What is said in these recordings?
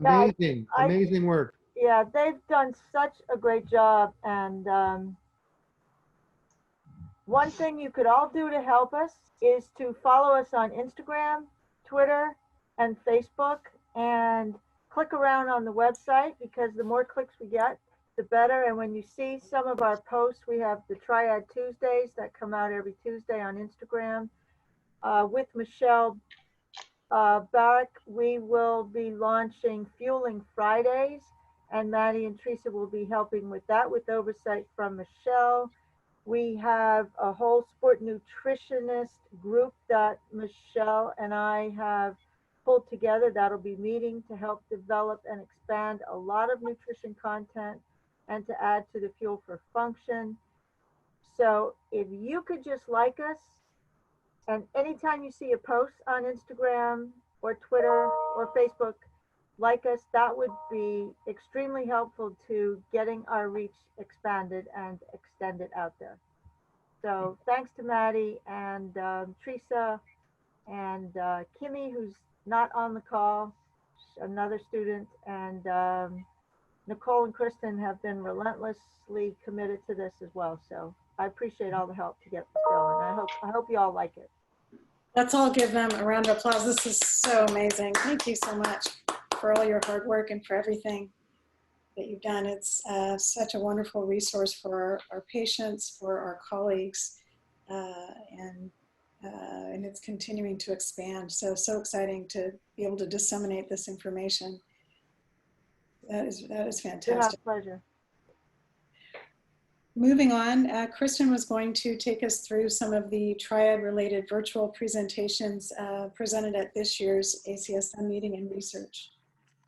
Yeah, Amazing, I amazing work. yeah, they've done such a great job. And one thing you could all do to help us is to follow us on Instagram, Twitter, and Facebook, and click around on the website, because the more clicks we get, the better. And when you see some of our posts, we have the Triad Tuesdays that come out every Tuesday on Instagram. With Michelle Barrick, we will be launching Fueling Fridays, and Maddie and Teresa will be helping with that with oversight from Michelle. We have a whole sport nutritionist group that Michelle and I have pulled together that'll be meeting to help develop and expand a lot of nutrition content and to add to the Fuel for Function. So if you could just like us, and anytime you see a post on Instagram or Twitter or Facebook, like us, that would be extremely helpful to getting our reach expanded and extended out there. So thanks to Maddie and Teresa and Kimmy, who's not on the call, another student, and Nicole and Kristen have been relentlessly committed to this as well. So I appreciate all the help to get this going. I hope you all like it. Let's all give them a round of applause. This is so amazing. Thank you so much for all your hard work and for everything that you've done. It's such a wonderful resource for our patients, for our colleagues, and it's continuing to expand. So exciting to be able to disseminate this information. That is fantastic. It's my pleasure. Moving on, Kristen was going to take us through some of the Triad-related virtual presentations presented at this year's ACSM meeting and research.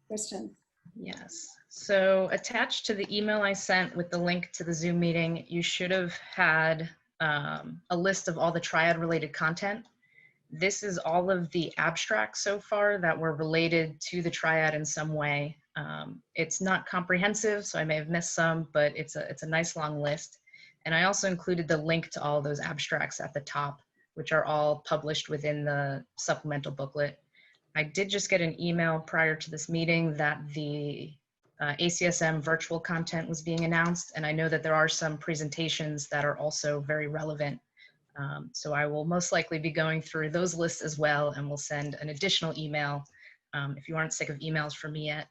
Kristen. Yes. So attached to the email I sent with the link to the Zoom meeting, you should have had a list of all the Triad-related content. This is all of the abstracts so far that were related to the Triad in some way. It's not comprehensive, so I may have missed some, but it's a nice long list. And I also included the link to all those abstracts at the top, which are all published within the supplemental booklet. I did just get an email prior to this meeting that the ACSM virtual content was being announced, and I know that there are some presentations that are also very relevant. So I will most likely be going through those lists as well, and we'll send an additional email if you aren't sick of emails from me yet,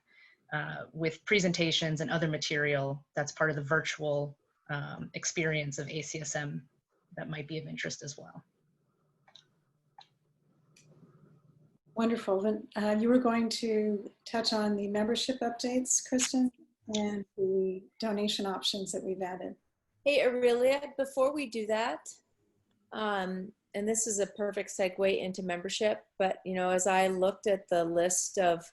with presentations and other material that's part of the virtual experience of ACSM that might be of interest as well. Wonderful. Then you were going to touch on the membership updates, Kristen, and the donation options that we've added. Hey, Aurelia, before we do that, and this is a perfect segue into membership, but you know, as I looked at the list of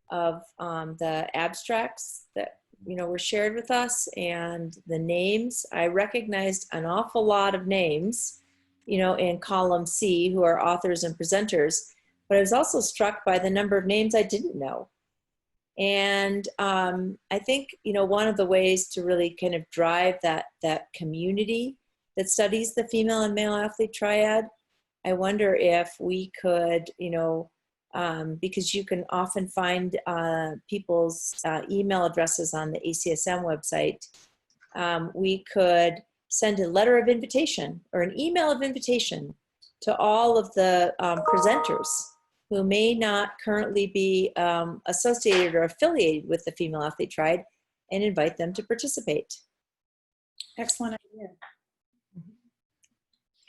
the abstracts that were shared with us and the names, I recognized an awful lot of names, in column C, who are authors and presenters. But I was also struck by the number of names I didn't know. And I think, one of the ways to really kind of drive that community that studies the female and male athlete triad, I wonder if we could, because you can often find people's email addresses on the ACSM website, we could send a letter of invitation or an email of invitation to all of the presenters who may not currently be associated or affiliated with the female athlete triad, and invite them to participate. Excellent idea.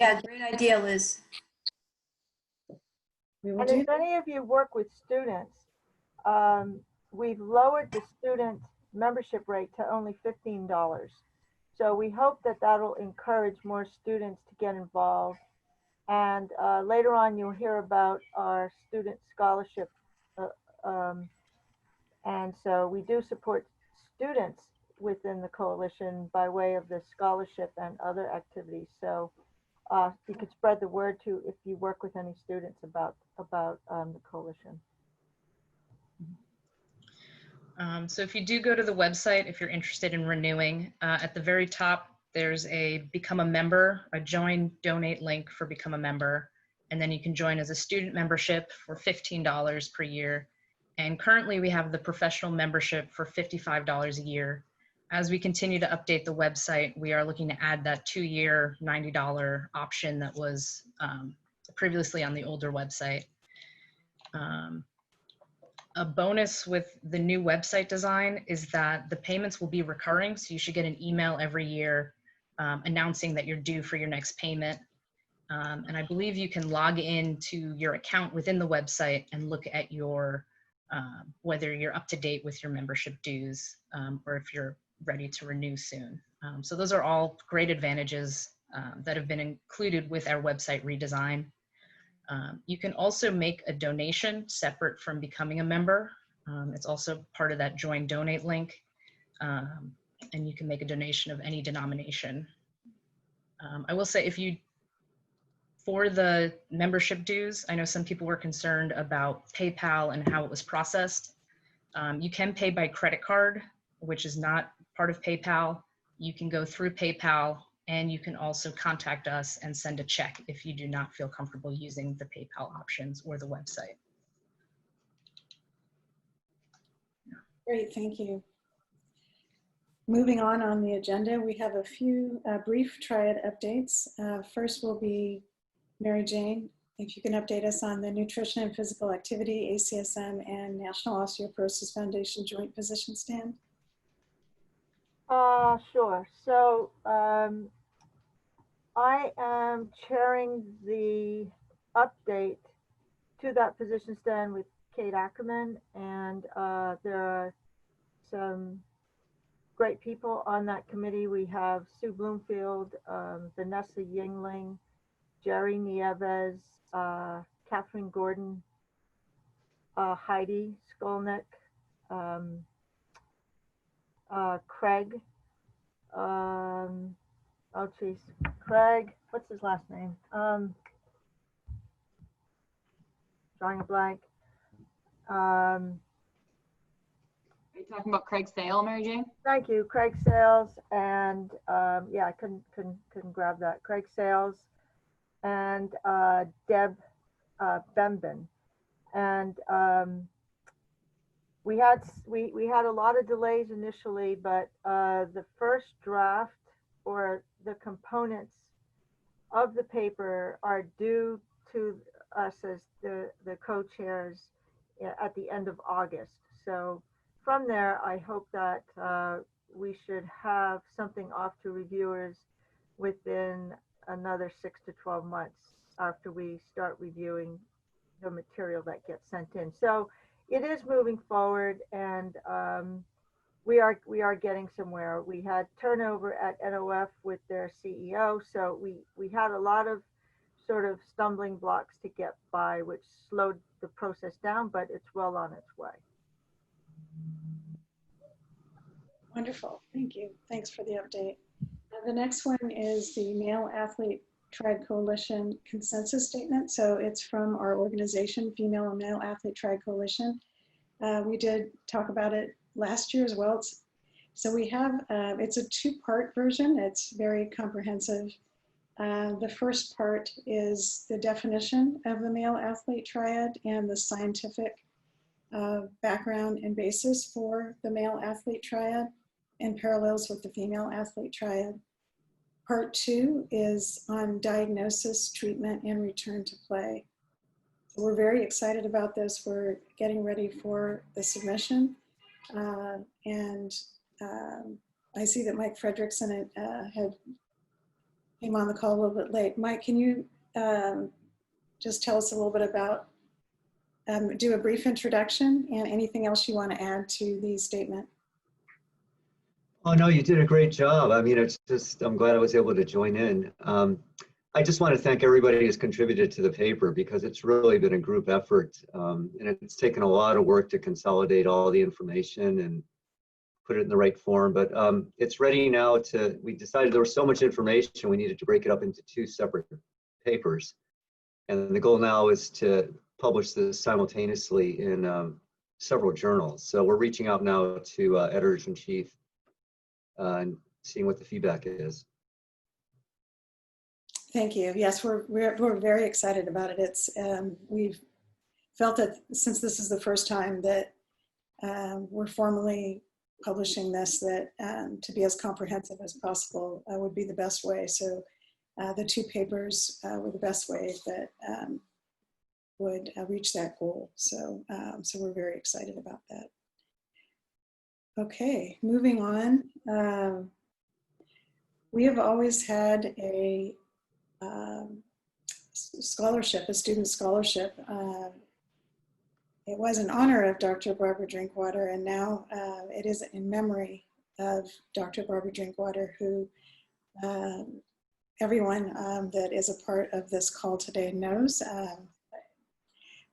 Yeah, great idea, Liz. And if any of you work with students, we've lowered the student membership rate to only $15. So we hope that that'll encourage more students to get involved. And later on, you'll hear about our student scholarship. And so we do support students within the coalition by way of the scholarship and other activities. So you could spread the word too if you work with any students about the coalition. So if you do go to the website, if you're interested in renewing, at the very top, there's a become a member, a join donate link for become a member. And then you can join as a student membership for $15 per year. And currently we have the professional membership for $55 a year. As we continue to update the website, we are looking to add that 2-year $90 option that was previously on the older website. A bonus with the new website design is that the payments will be recurring. So you should get an email every year announcing that you're due for your next payment. And I believe you can log into your account within the website and look at your, whether you're up to date with your membership dues or if you're ready to renew soon. So those are all great advantages that have been included with our website redesign. You can also make a donation separate from becoming a member. It's also part of that join donate link. And you can make a donation of any denomination. I will say for the membership dues, I know some people were concerned about PayPal and how it was processed. You can pay by credit card, which is not part of PayPal. You can go through PayPal, and you can also contact us and send a check if you do not feel comfortable using the PayPal options or the website. Great, thank you. Moving on the agenda, we have a few brief Triad updates. First will be Mary Jane, if you can update us on the Nutrition and Physical Activity, ACSM, and National Osteoporosis Foundation joint position stand. Sure. So I am chairing the update to that position stand with Kate Ackerman, and there are some great people on that committee. We have Sue Bloomfield, Vanessa Yingling, Jerry Nieves, Catherine Gordon, Heidi Skolnick, Craig, oh geez, Craig, what's his last name? Drawing a blank. Are you talking about Craig Sale, Mary Jane? Thank you, Craig Sales, and yeah, I couldn't grab that. Craig Sales and Deb Bembin, and we had a lot of delays initially, but the first draft or the components of the paper are due to us as the co-chairs at the end of August. So from there, I hope that we should have something off to reviewers within another 6 to 12 months after we start reviewing the material that gets sent in. So it is moving forward, and we are getting somewhere. We had turnover at NOF with their CEO, so we had a lot of sort of stumbling blocks to get by, which slowed the process down, but it's well on its way. Wonderful, thank you. Thanks for the update. The next one is the Male Athlete Triad Coalition consensus statement. So it's from our organization, Female and Male Athlete Triad Coalition. We did talk about it last year as well. So we have, it's a 2-part version. It's very comprehensive. The first part is the definition of the male athlete triad and the scientific background and basis for the male athlete triad and parallels with the female athlete triad. Part 2 is on diagnosis, treatment, and return to play. So we're very excited about this. We're getting ready for the submission. I see that Mike Fredrickson had came on the call a little bit late. Mike, can you just tell us a little bit about, do a brief introduction and anything else you want to add to the statement? Oh, no, you did a great job. I mean, it's just, I'm glad I was able to join in. I just want to thank everybody who's contributed to the paper, because it's really been a group effort. And it's taken a lot of work to consolidate all the information and put it in the right form. But it's ready now to, we decided there was so much information, we needed to break it up into 2 separate papers. And the goal now is to publish this simultaneously in several journals. So we're reaching out now to editors-in-chief and seeing what the feedback is. Thank you. Yes, we're very excited about it. It's we've felt that since this is the first time that we're formally publishing this, that to be as comprehensive as possible would be the best way. So the 2 papers were the best way that would reach that goal. So, so we're very excited about that. Okay, moving on. We have always had a scholarship, a student scholarship. It was in honor of Dr. Barbara Drinkwater, and now it is in memory of Dr. Barbara Drinkwater, who everyone that is a part of this call today knows.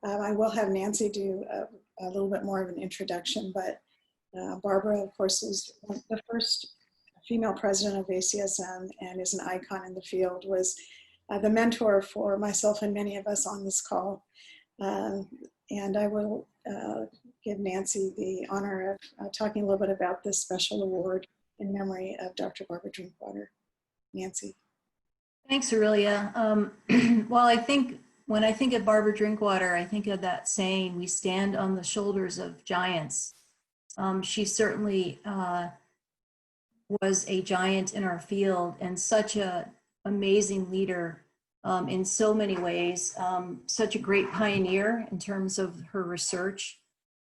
I will have Nancy do a little bit more of an introduction, but Barbara, of course, is the first female president of ACSM and is an icon in the field, was the mentor for myself and many of us on this call. And I will give Nancy the honor of talking a little bit about this special award in memory of Dr. Barbara Drinkwater. Nancy. Thanks, Aurelia. Well, I think when I think of Barbara Drinkwater, I think of that saying, we stand on the shoulders of giants. She certainly was a giant in our field and such an amazing leader in so many ways, such a great pioneer in terms of her research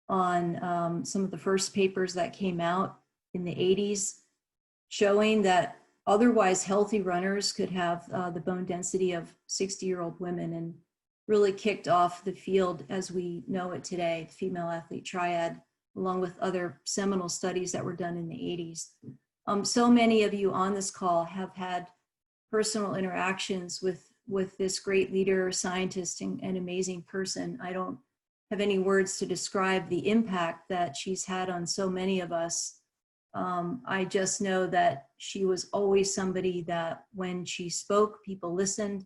on some of the first papers that came out in the 80s, showing that otherwise healthy runners could have the bone density of 60-year-old women, and really kicked off the field as we know it today, the female athlete triad, along with other seminal studies that were done in the 80s. So many of you on this call have had personal interactions with this great leader, scientist, and amazing person. I don't have any words to describe the impact that she's had on so many of us. I just know that she was always somebody that when she spoke, people listened.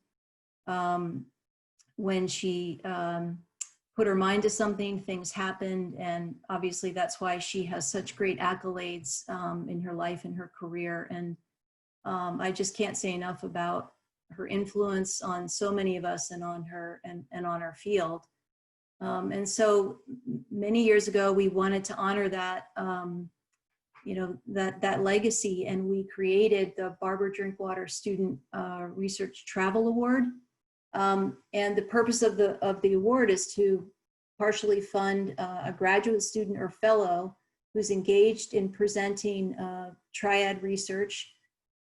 When she put her mind to something, things happened. And obviously that's why she has such great accolades in her life and her career. And I just can't say enough about her influence on so many of us and on her and on our field. And so many years ago, we wanted to honor that, you know, that legacy, and we created the Barbara Drinkwater Student Research Travel Award. And the purpose of the award is to partially fund a graduate student or fellow who's engaged in presenting triad research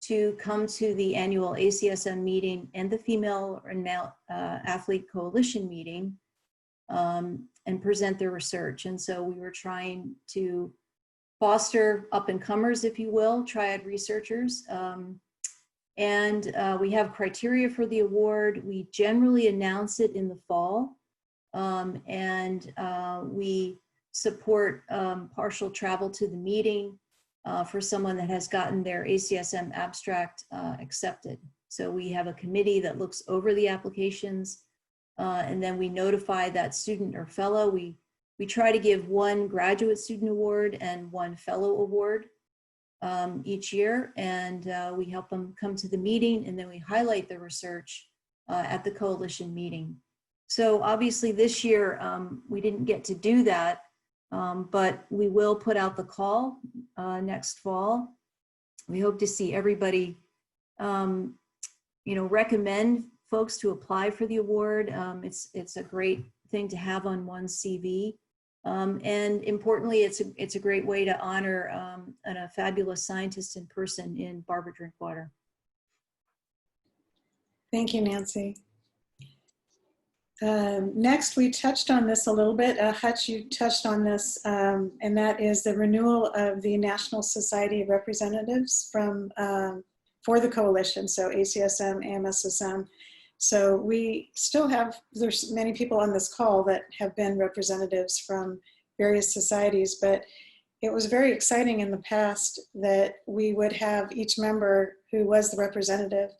to come to the annual ACSM meeting and the Female and Male Athlete Coalition meeting and present their research. And so we were trying to foster up-and-comers, if you will, triad researchers. And we have criteria for the award. We generally announce it in the fall. And we support partial travel to the meeting for someone that has gotten their ACSM abstract accepted. So we have a committee that looks over the applications, and then we notify that student or fellow. We try to give one graduate student award and one fellow award each year, and we help them come to the meeting, and then we highlight the research at the coalition meeting. So obviously this year we didn't get to do that, but we will put out the call next fall. We hope to see everybody, you know, recommend folks to apply for the award. It's a great thing to have on one's CV. And importantly, it's a great way to honor a fabulous scientist and person in Barbara Drinkwater. Thank you, Nancy. Next, we touched on this a little bit. Hutch, you touched on this, and that is the renewal of the National Society of Representatives from for the coalition, so ACSM, AMSSM. So we still have, there's many people on this call that have been representatives from various societies, but it was very exciting in the past that we would have each member who was the representative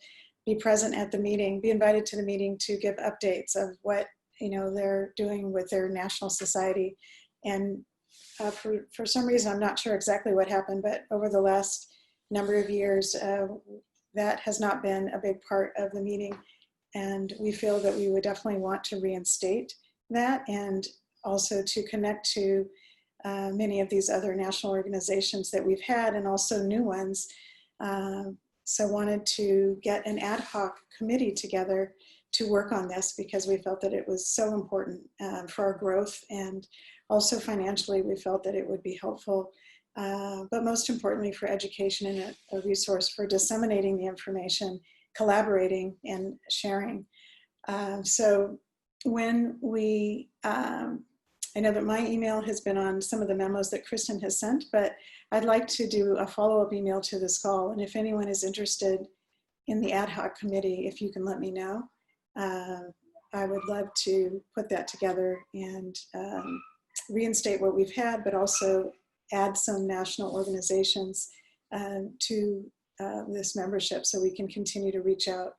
be present at the meeting, be invited to the meeting to give updates of what, you know, they're doing with their national society. And for some reason, I'm not sure exactly what happened, but over the last number of years, that has not been a big part of the meeting. And we feel that we would definitely want to reinstate that, and also to connect to many of these other national organizations that we've had, and also new ones. So wanted to get an ad hoc committee together to work on this, because we felt that it was so important for our growth, and also financially we felt that it would be helpful, but most importantly for education and a resource for disseminating the information, collaborating and sharing. So when we, I know that my email has been on some of the memos that Kristen has sent, but I'd like to do a follow-up email to this call. And if anyone is interested in the ad hoc committee, if you can let me know, I would love to put that together and reinstate what we've had, but also add some national organizations to this membership, so we can continue to reach out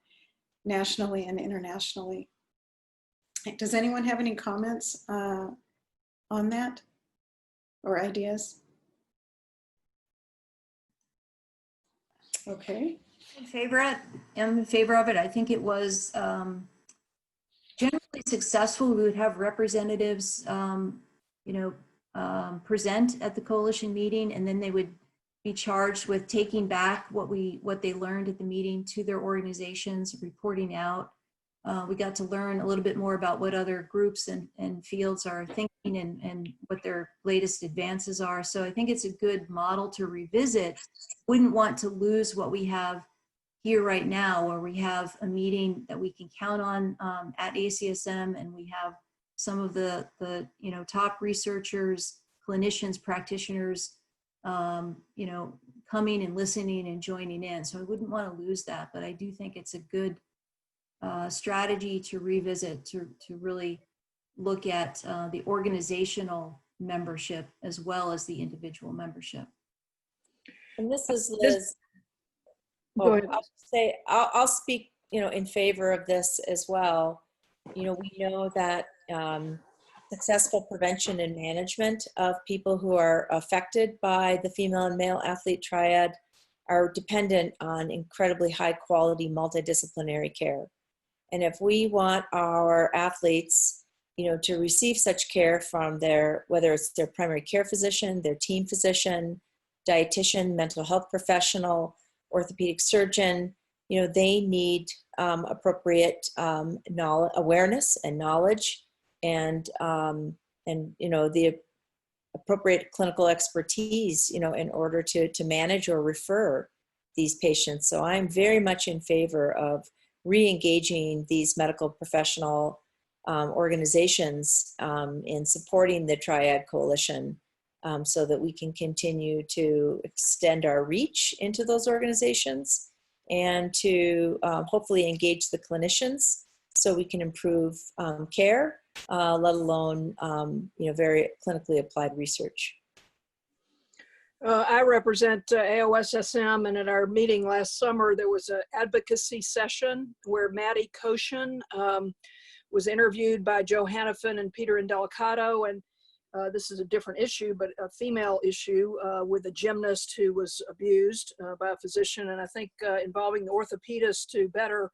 nationally and internationally. Does anyone have any comments on that or ideas? Okay. I'm in favor of it. I think it was generally successful. We would have representatives, present at the coalition meeting, and then they would be charged with taking back what they learned at the meeting to their organizations, reporting out. We got to learn a little bit more about what other groups and fields are thinking, and what their latest advances are. So I think it's a good model to revisit. Wouldn't want to lose what we have here right now, where we have a meeting that we can count on at ACSM, and we have some of the top researchers, clinicians, practitioners, coming and listening and joining in. So I wouldn't want to lose that, but I do think it's a good strategy to revisit, to really look at the organizational membership as well as the individual membership. And this is Liz. Go ahead. I'll speak, in favor of this as well. We know that successful prevention and management of people who are affected by the female and male athlete triad are dependent on incredibly high quality multidisciplinary care. And if we want our athletes, to receive such care from whether it's their primary care physician, their team physician, dietitian, mental health professional, orthopedic surgeon, they need appropriate awareness and knowledge, and the appropriate clinical expertise, in order to manage or refer these patients. So I'm very much in favor of re-engaging these medical professional organizations in supporting the Triad Coalition, so that we can continue to extend our reach into those organizations, and to hopefully engage the clinicians so we can improve care, let alone very clinically applied research. I represent AOSSM, and at our meeting last summer, there was an advocacy session where Maddie Koshin was interviewed by Joe Hannafin and Peter Indelicato, and this is a different issue, but a female issue with a gymnast who was abused by a physician, and I think involving the orthopedist to better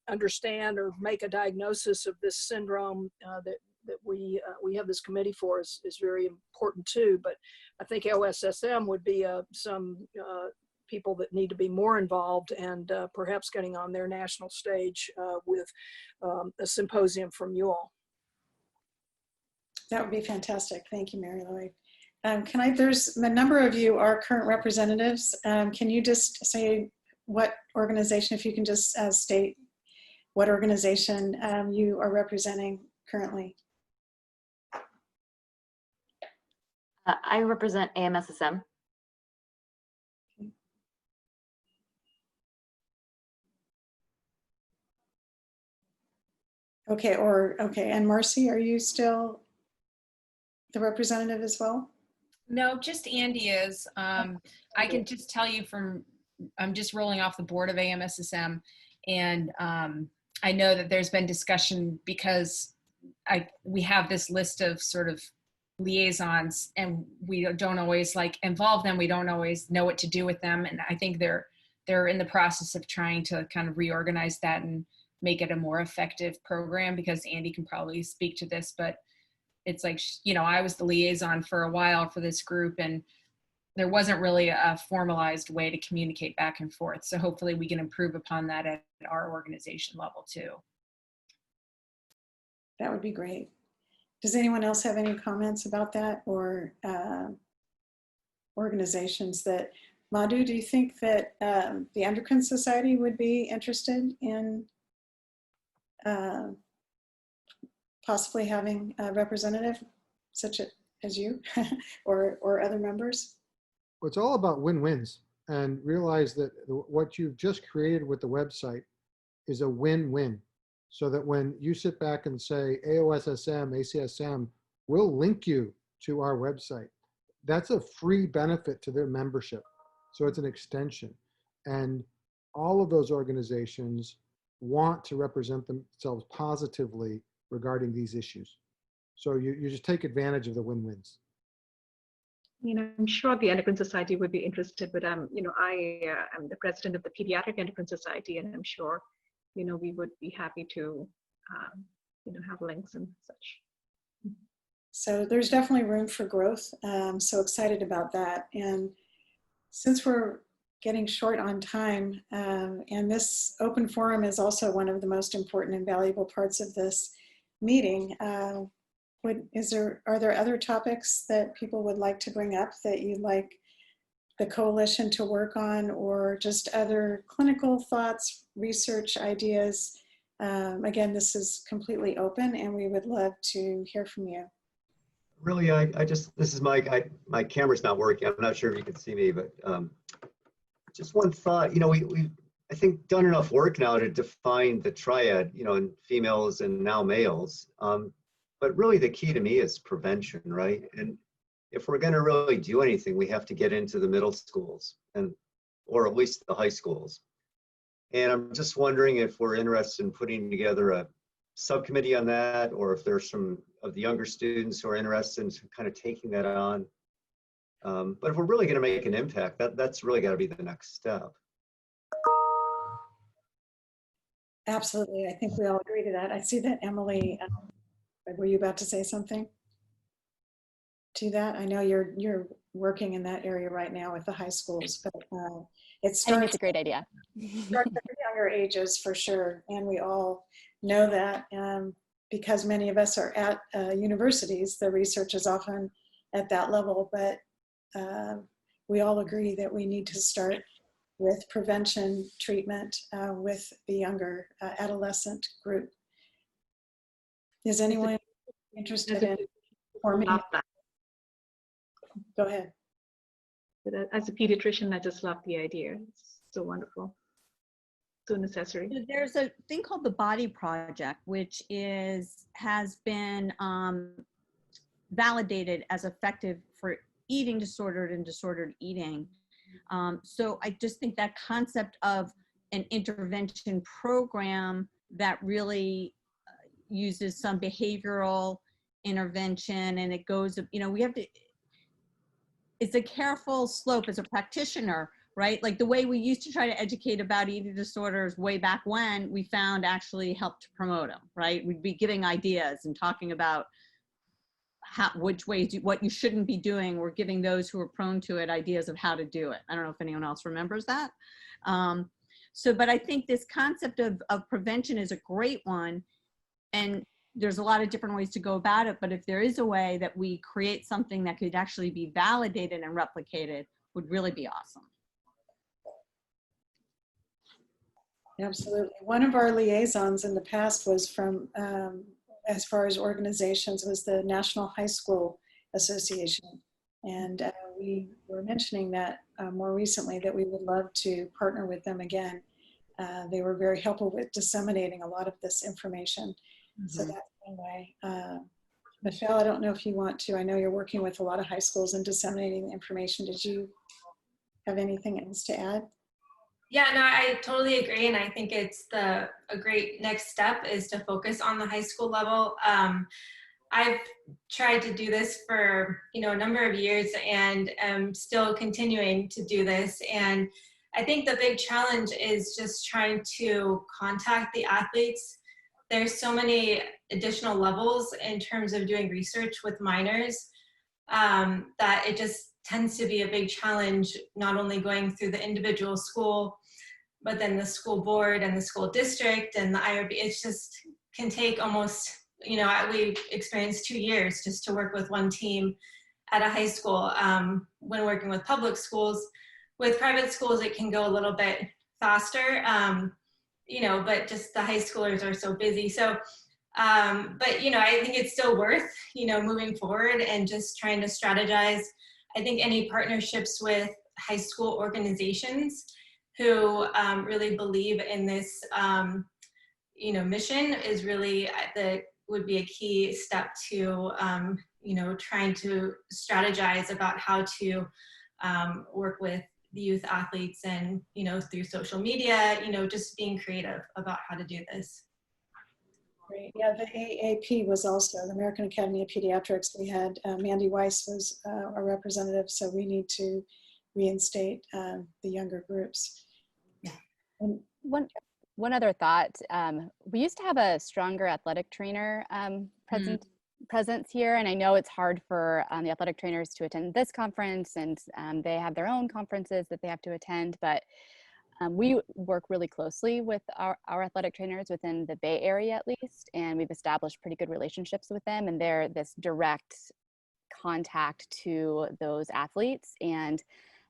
understand or make a diagnosis of this syndrome that we have this committee for is very important too. But I think OSSM would be some people that need to be more involved, and perhaps getting on their national stage with a symposium from you all. That would be fantastic. Thank you, Mary Lloyd. There's a number of you are current representatives. Can you just say what organization, if you can just state what organization you are representing currently? I represent AMSSM. Okay, and Marcy, are you still the representative as well? No, just Andy is. I can just tell you I'm just rolling off the board of AMSSM, and I know that there's been discussion because we have this list of sort of liaisons, and we don't always involve them. We don't always know what to do with them, and I think they're in the process of trying to kind of reorganize that and make it a more effective program, because Andy can probably speak to this, but it's like, you know, I was the liaison for a while for this group, and there wasn't really a formalized way to communicate back and forth. So hopefully we can improve upon that at our organization level too. That would be great. Does anyone else have any comments about that, or organizations that, Madhu, do you think that the Endocrine Society would be interested in possibly having a representative such as you or other members? Well, it's all about win-wins, and realize that what you've just created with the website is a win-win. So that when you sit back and say AOSSM, ACSM, we'll link you to our website. That's a free benefit to their membership. So it's an extension. And all of those organizations want to represent themselves positively regarding these issues. So you just take advantage of the win-wins. You know, I'm sure the Endocrine Society would be interested, but you know, I am the president of the Pediatric Endocrine Society, and I'm sure, you know, we would be happy to, you know, have links and such. So there's definitely room for growth. So excited about that. And since we're getting short on time, and this open forum is also one of the most important and valuable parts of this meeting, are there other topics that people would like to bring up that you'd like the coalition to work on, or just other clinical thoughts, research ideas? Again, this is completely open, and we would love to hear from you. Really, this is Mike. My camera's not working. I'm not sure if you can see me, but just one thought. You know, we've I think done enough work now to define the triad, you know, in females and now males. But really the key to me is prevention, right? And if we're going to really do anything, we have to get into the middle schools or at least the high schools. And I'm just wondering if we're interested in putting together a subcommittee on that, or if there's some of the younger students who are interested in kind of taking that on. But if we're really going to make an impact, that's really got to be the next step. Absolutely. I think we all agree to that. I see that Emily, were you about to say something to that? I know you're working in that area right now with the high schools, but it starts, I think it's a great idea. starts at the younger ages for sure. And we all know that because many of us are at universities, the research is often at that level, but we all agree that we need to start with prevention treatment with the younger adolescent group. Is anyone interested in forming? Go ahead. As a pediatrician, I just love the idea. It's so wonderful, so necessary. There's a thing called the Body Project, which has been validated as effective for eating disordered and disordered eating. So I just think that concept of an intervention program that really uses some behavioral intervention, and it goes, you know, we have to, it's a careful slope as a practitioner, right? Like the way we used to try to educate about eating disorders way back when, we found actually helped to promote them, right? We'd be giving ideas and talking about which ways, what you shouldn't be doing. We're giving those who are prone to it ideas of how to do it. I don't know if anyone else remembers that. But I think this concept of prevention is a great one. And there's a lot of different ways to go about it. But if there is a way that we create something that could actually be validated and replicated, would really be awesome. Absolutely. One of our liaisons in the past was from, as far as organizations, was the National High School Association. And we were mentioning that more recently, that we would love to partner with them again. They were very helpful with disseminating a lot of this information. Mm-hmm. So that's one way. Michelle, I don't know if you want to, I know you're working with a lot of high schools and disseminating the information. Did you have anything else to add? Yeah, no, I totally agree. And I think it's a great next step is to focus on the high school level. I've tried to do this for, a number of years, and am still continuing to do this. And I think the big challenge is just trying to contact the athletes. There's so many additional levels in terms of doing research with minors that it just tends to be a big challenge, not only going through the individual school, but then the school board and the school district and the IRB. It's just can take almost, you know, we experienced 2 years just to work with one team at a high school when working with public schools. With private schools, it can go a little bit faster, you know, but just the high schoolers are so busy. So, but, you know, I think it's still worth, you know, moving forward and just trying to strategize. I think any partnerships with high school organizations who really believe in this, you know, mission is really would be a key step to, you know, trying to strategize about how to work with the youth athletes and, you know, through social media, you know, just being creative about how to do this. Great. Yeah, the AAP was also the American Academy of Pediatrics. We had Mandy Weiss was a representative, so we need to reinstate the younger groups. And One other thought, we used to have a stronger athletic trainer presence here, and I know it's hard for the athletic trainers to attend this conference, and they have their own conferences that they have to attend, but we work really closely with our athletic trainers within the Bay Area at least, and we've established pretty good relationships with them, and they're this direct contact to those athletes. And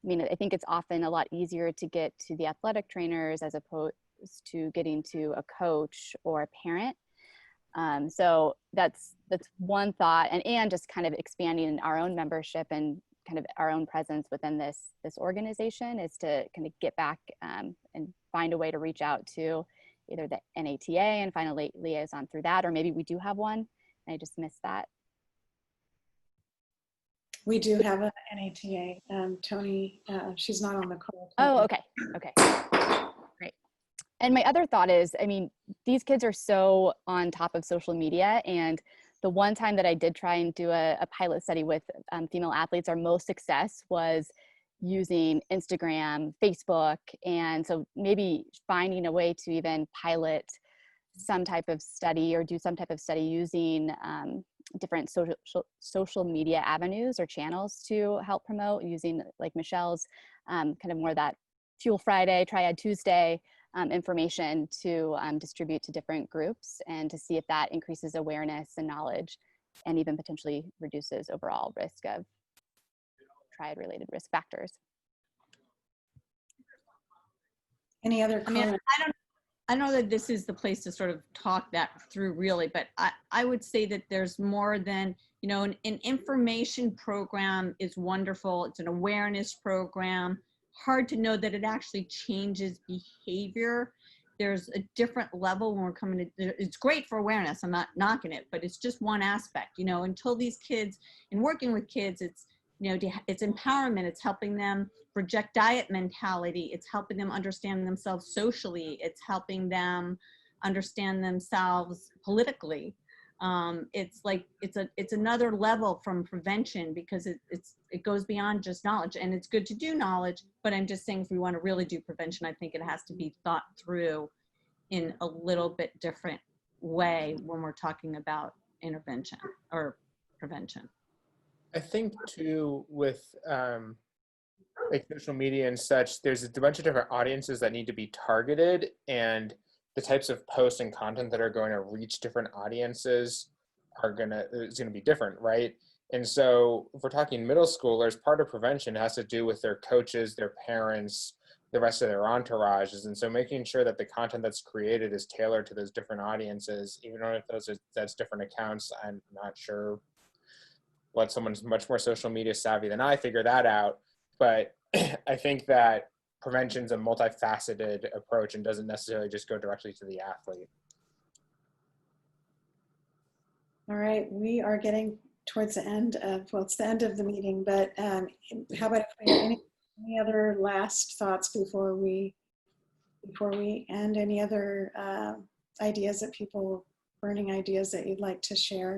I mean, I think it's often a lot easier to get to the athletic trainers as opposed to getting to a coach or a parent. So that's one thought, and just kind of expanding our own membership and kind of our own presence within this organization is to kind of get back and find a way to reach out to either the NATA and find a liaison through that, or maybe we do have one and I just missed that. we do have an NATA. Tony, she's not on the call. Oh, okay. Great. And my other thought is, I mean, these kids are so on top of social media, and the one time that I did try and do a pilot study with female athletes, our most success was using Instagram, Facebook, and so maybe finding a way to even pilot some type of study or do some type of study using different social media avenues or channels to help promote, using like Michelle's kind of more that Fuel Friday, Triad Tuesday information to distribute to different groups, and to see if that increases awareness and knowledge and even potentially reduces overall risk of Triad related risk factors. Any other comments? I mean, I don't know that this is the place to sort of talk that through really, but I would say that there's more than, you know, an information program is wonderful. It's an awareness program. Hard to know that it actually changes behavior. There's a different level when we're coming to, it's great for awareness, I'm not knocking it, but it's just one aspect, you know, until these kids, and working with kids, it's, you know, it's empowerment, it's helping them project diet mentality, it's helping them understand themselves socially, it's helping them understand themselves politically. It's like, it's another level from prevention, because it goes beyond just knowledge, and it's good to do knowledge, but I'm just saying if we want to really do prevention, I think it has to be thought through in a little bit different way when we're talking about intervention or prevention. I think too, with like social media and such, there's a bunch of different audiences that need to be targeted, and the types of posts and content that are going to reach different audiences is gonna be different, right? And so if we're talking middle schoolers, part of prevention has to do with their coaches, their parents, the rest of their entourages. And so making sure that the content that's created is tailored to those different audiences, even if that's different accounts. I'm not sure what someone's much more social media savvy than I figure that out. But I think that prevention's a multifaceted approach and doesn't necessarily just go directly to the athlete. All right, we are getting towards the end of, well, it's the end of the meeting, but how about if we have any other last thoughts before we end? Any other ideas that people, burning ideas that you'd like to share?